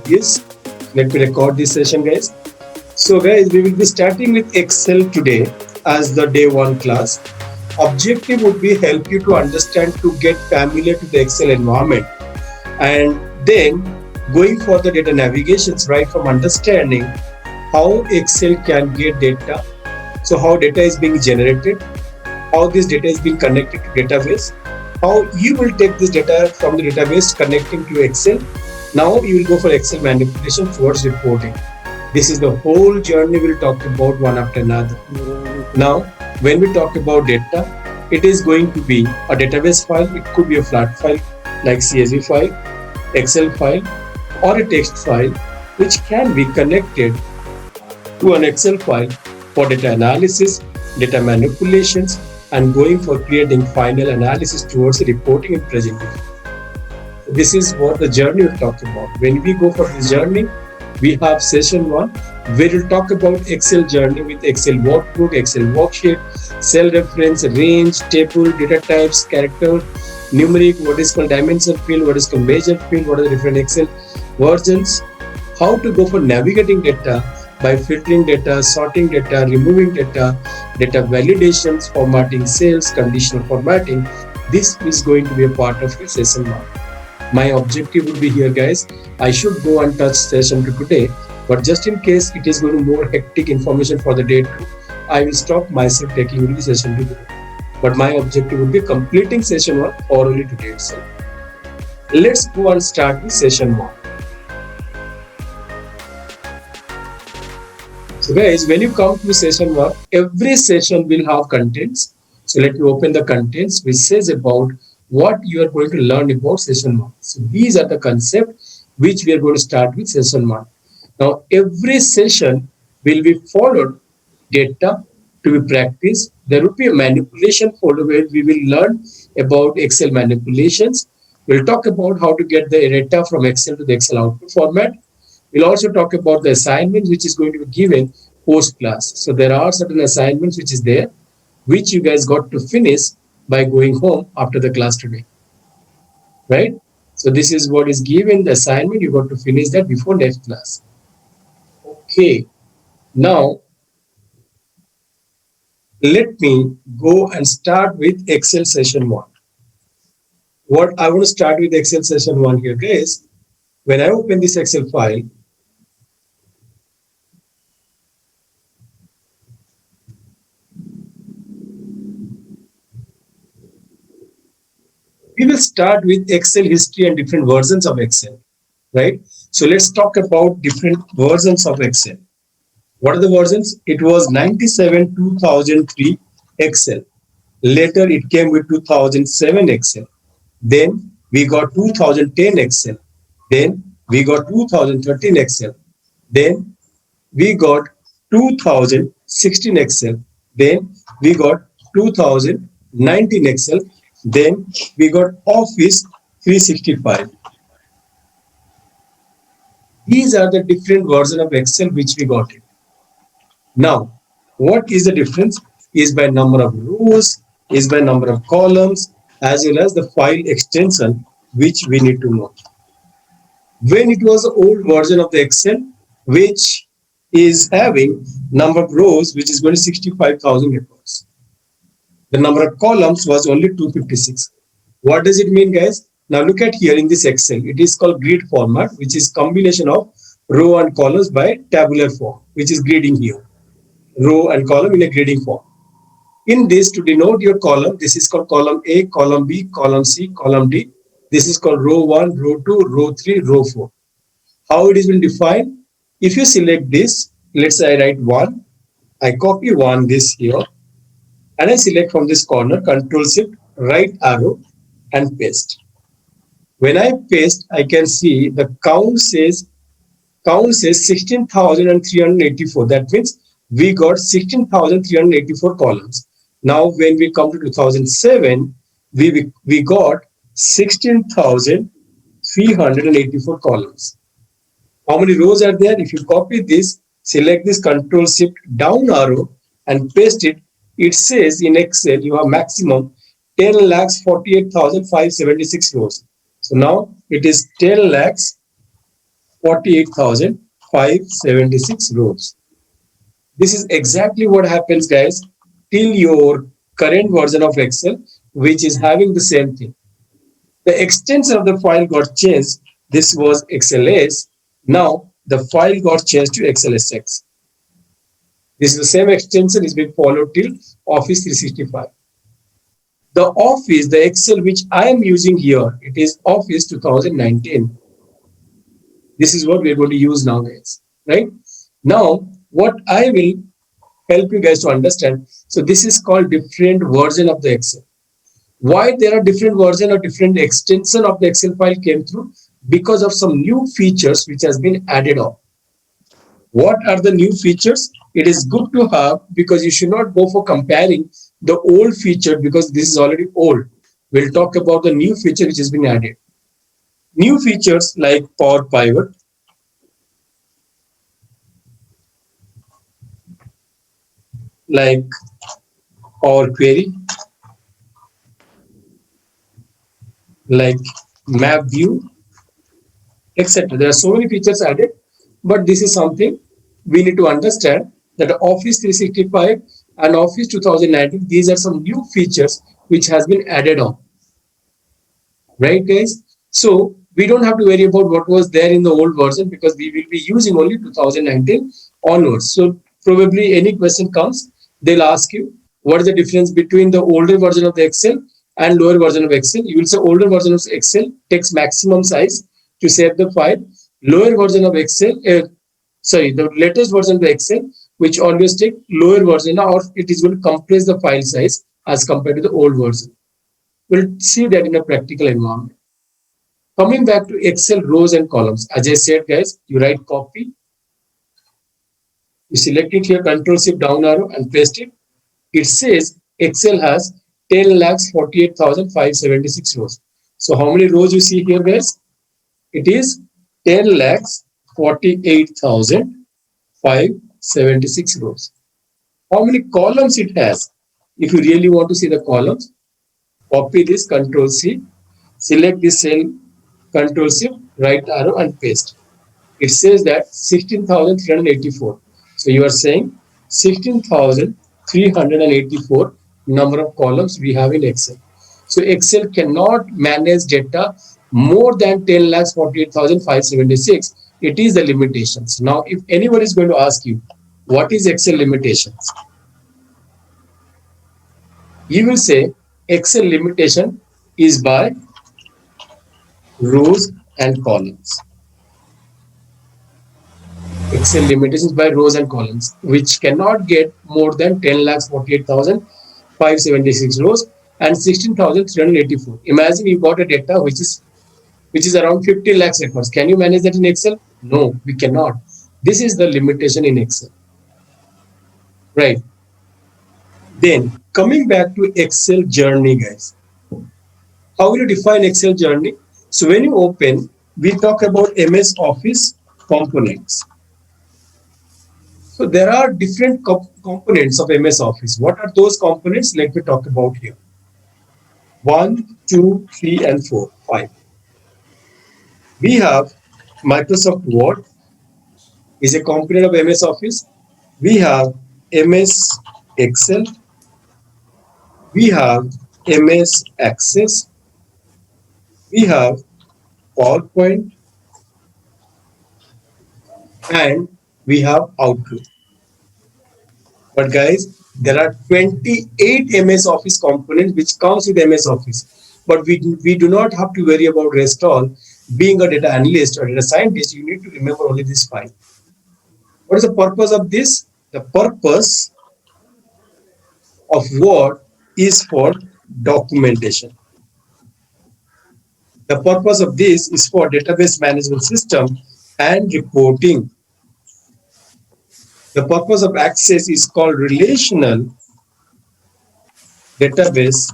Yes, let me record this session, guys. So, guys, we will be starting with Excel today as the day one class. Objective would be help you to understand to get familiar to the Excel environment, and then going for the data navigations right from understanding how Excel can get data. So, how data is being generated, how this data is being connected to database, how you will take this data from the database connecting to Excel. Now you will go for Excel manipulation towards reporting. This is the whole journey we'll talk about one after another. Now, when we talk about data, it is going to be a database file. It could be a flat file like CSV file, Excel file, or a text file, which can be connected to an Excel file for data analysis, data manipulations, and going for creating final analysis towards reporting and presentation. This is what the journey we'll talk about. When we go for this journey, we have session 1 where we'll talk about Excel journey with Excel workbook, Excel worksheet, cell reference, range, table, data types, character, numeric, what is called dimension field, what is called measure field, what are the different Excel versions, how to go for navigating data by filtering data, sorting data, removing data, data validations, formatting cells, conditional formatting. This is going to be a part of your session 1. My objective would be here, guys. I should go and touch session 2 today, but just in case it is going to be more hectic information for the day 2, I will stop myself taking the session 2 today. But my objective would be completing session 1 thoroughly today itself. Let's go and start with session 1. So guys, when you come to session 1, every session will have contents. So let me open the contents which says about what you are going to learn about session 1. So these are the concepts which we are going to start with session 1. Now every session will be followed data to be practiced. There will be a manipulation folder where we will learn about Excel manipulations. We'll talk about how to get the data from Excel to the Excel output format. We'll also talk about the assignments which is going to be given post class. So there are certain assignments which is there which you guys got to finish by going home after the class today, right? So this is what is given, the assignment. You got to finish that before next class. Okay, now let me go and start with Excel session 1. What I want to start with Excel session 1 here, guys. When I open this Excel file, we will start with Excel history and different versions of Excel, right? So let's talk about different versions of Excel. What are the versions? It was 97 2003 Excel. Later it came with 2007 Excel. Then we got 2010 Excel. Then we got 2013 Excel. Then we got 2016 Excel. Then we got 2019 Excel. Then we got Office 365. These are the different versions of Excel which we got it. Now, what is the difference? Is by number of rows, is by number of columns, as well as the file extension which we need to know. When it was the old version of the Excel, which is having number of rows, which is going to 65,000 records. The number of columns was only 256. What does it mean, guys? Now look at here in this Excel. It is called grid format, which is combination of row and columns by tabular form, which is gridding here. Row and column in a gridding form. In this, to denote your column, this is called column A, column B, column C, column D. This is called row 1, row 2, row 3, row 4. How it is been defined? If you select this, let's say I write 1, I copy 1 this here, and I select from this corner, Control Shift, right arrow, and paste. When I paste, I can see the count says 16,384. That means we got 16,384 columns. Now, when we come to 2007, we got 16,384 columns. How many rows are there? If you copy this, select this Control Shift down arrow and paste it, it says in Excel you have maximum 10,48,576 rows. So now it is 10,48,576 48,576 rows. This is exactly what happens, guys, till your current version of Excel, which is having the same thing. The extension of the file got changed. This was XLS. Now the file got changed to XLSX. This is the same extension is being followed till Office 365. The Office, the Excel which I am using here, it is Office 2019. This is what we are going to use now, guys. Right? Now, what I will help you guys to understand. So this is called different version of the Excel. Why there are different version or different extension of the Excel file came through? Because of some new features which has been added on. What are the new features? It is good to have because you should not go for comparing the old feature because this is already old. We'll talk about the new feature which has been added. New features like Power Pivot, like Power Query, like Map View, etc. There are so many features added, but this is something we need to understand that Office 365 and Office 2019, these are some new features which has been added on. Right, guys? So we don't have to worry about what was there in the old version because we will be using only 2019 onwards. So probably any question comes, they'll ask you what is the difference between the older version of the Excel and lower version of Excel. You will say older version of Excel takes maximum size to save the file. Lower version of Excel, the latest version of the Excel, which always take lower version or it is going to compress the file size as compared to the old version. We'll see that in a practical environment. Coming back to Excel rows and columns, as I said, guys, you write copy, you select it here, Control Shift down arrow and paste it. It says Excel has 10,48,576 rows. So how many rows you see here, guys? It is 10,48,576 rows. How many columns it has? If you really want to see the columns, copy this, Control C, select this cell, Control Shift, right arrow and paste. It says that 16,384. So you are saying 16,384 number of columns we have in Excel. So Excel cannot manage data more than 10,48,576. It is the limitations. Now, if anybody is going to ask you, what is Excel limitations? You will say Excel limitation is by rows and columns. Excel limitations by rows and columns, which cannot get more than 10,48,576 rows and 16,384. Imagine you got a data which is around 50 lakhs records. Can you manage that in Excel? No, we cannot. This is the limitation in Excel. Right. Then coming back to Excel journey, guys. How will you define Excel journey? So when you open, we talk about MS Office components. So there are different components of MS Office. What are those components? Let me talk about here. 1, 2, 3, and 4, 5. We have Microsoft Word is a component of MS Office. We have MS Excel. We have MS Access. We have PowerPoint. And we have Outlook. But guys, there are 28 MS Office components which comes with MS Office. But we do not have to worry about rest all. Being a data analyst or data scientist, you need to remember only this 5. What is the purpose of this? The purpose of Word is for documentation. The purpose of this is for database management system and reporting. The purpose of Access is called relational database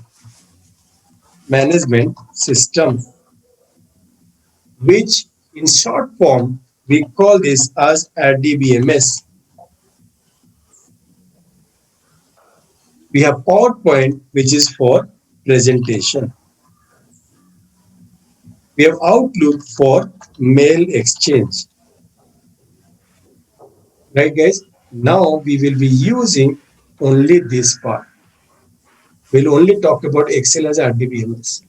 management system, which in short form we call this as a DBMS. We have PowerPoint, which is for presentation. We have Outlook for mail exchange. right guys? Now we will be using only this part. We'll only talk about Excel as RDBMS.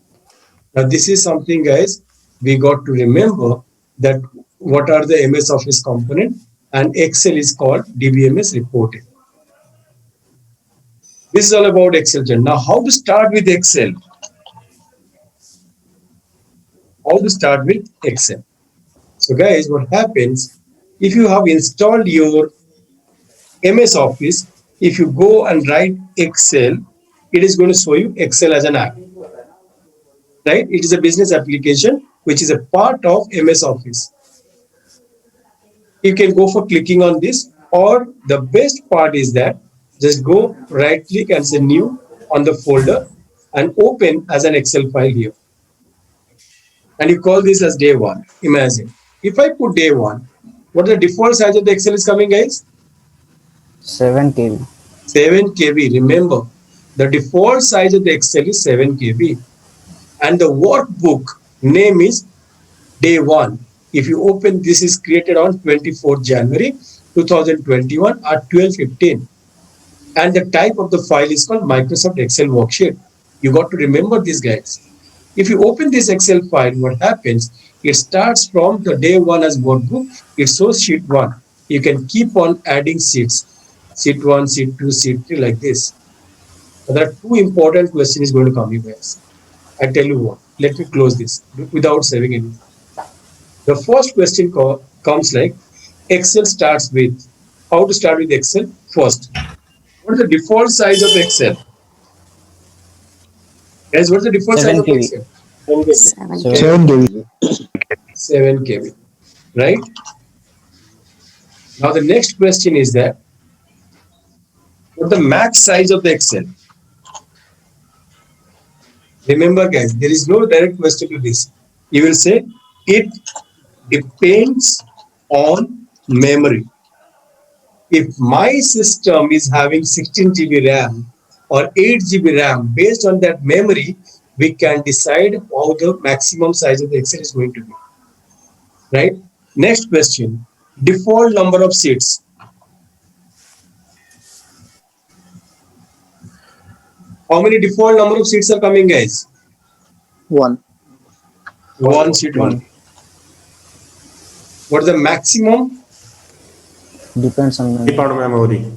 Now this is something guys we got to remember, that what are the MS Office component, and Excel is called DBMS reporting. This is all about Excel. Now how to start with Excel? How to start with Excel? So guys, what happens if you have installed your MS Office, if you go and write Excel, it is going to show you Excel as an app, right? It is a business application which is a part of MS Office. You can go for clicking on this, or the best part is that just go right click and say new on the folder and open as an Excel file here. And you call this as day one. Imagine if I put day one, what the default size of the Excel is coming, guys? 7 KB. 7 KB. Remember, the default size of the Excel is 7 KB. And the workbook name is day one. If you open, this is created on 24th January 2021 at 12:15. And the type of the file is called Microsoft Excel worksheet. You got to remember this, guys. If you open this Excel file, what happens? It starts from the day one as workbook. It shows sheet one. You can keep on adding sheets. Sheet one, sheet two, sheet three, like this. So there are two important questions going to come, you guys. I tell you what. Let me close this without saving anything. The first question comes like Excel starts with. How to start with Excel? First, what is the default size of Excel? Guys, what is the default size 7 of KB. Excel? 7 7 KB. 7 KB, right? Now the next question is that what the max size of the Excel? Remember guys, there is no direct question to this. You will say it depends on memory. If my system is having 16 GB RAM or 8 GB RAM, based on that memory, we can decide how the maximum size of the Excel is going to be. Right? Next question, default number of sheets. How many default number of sheets are coming, guys? 1. One sheet only. What is the maximum? Depends on memory. Depend on memory.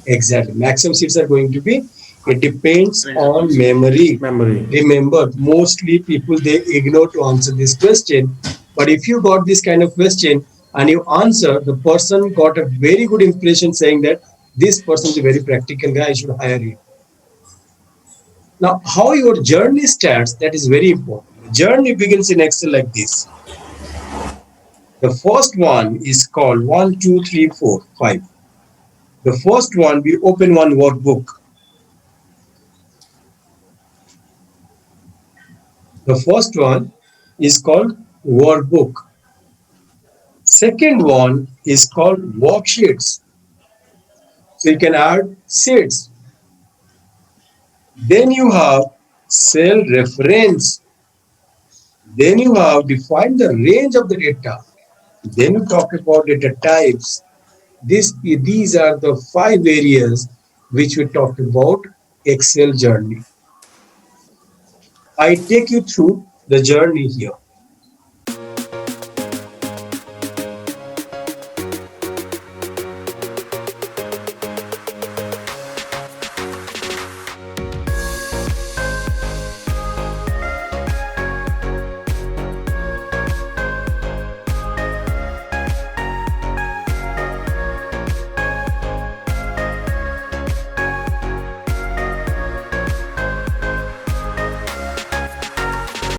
Exactly. Maximum sheets are going to be, it depends on memory. Memory. Remember, mostly people, they ignore to answer this question. But if you got this kind of question and you answer, the person got a very good impression saying that this person is a very practical guy, I should hire him. Now, how your journey starts, that is very important. Journey begins in Excel like this. The first one is called 1, 2, 3, 4, 5. The first one, we open one workbook. The first one is called workbook. Second one is called worksheets. So you can add sheets. Then you have cell reference. Then you have defined the range of the data. Then you talk about data types. These are the 5 areas which we talked about Excel journey. I take you through the journey here.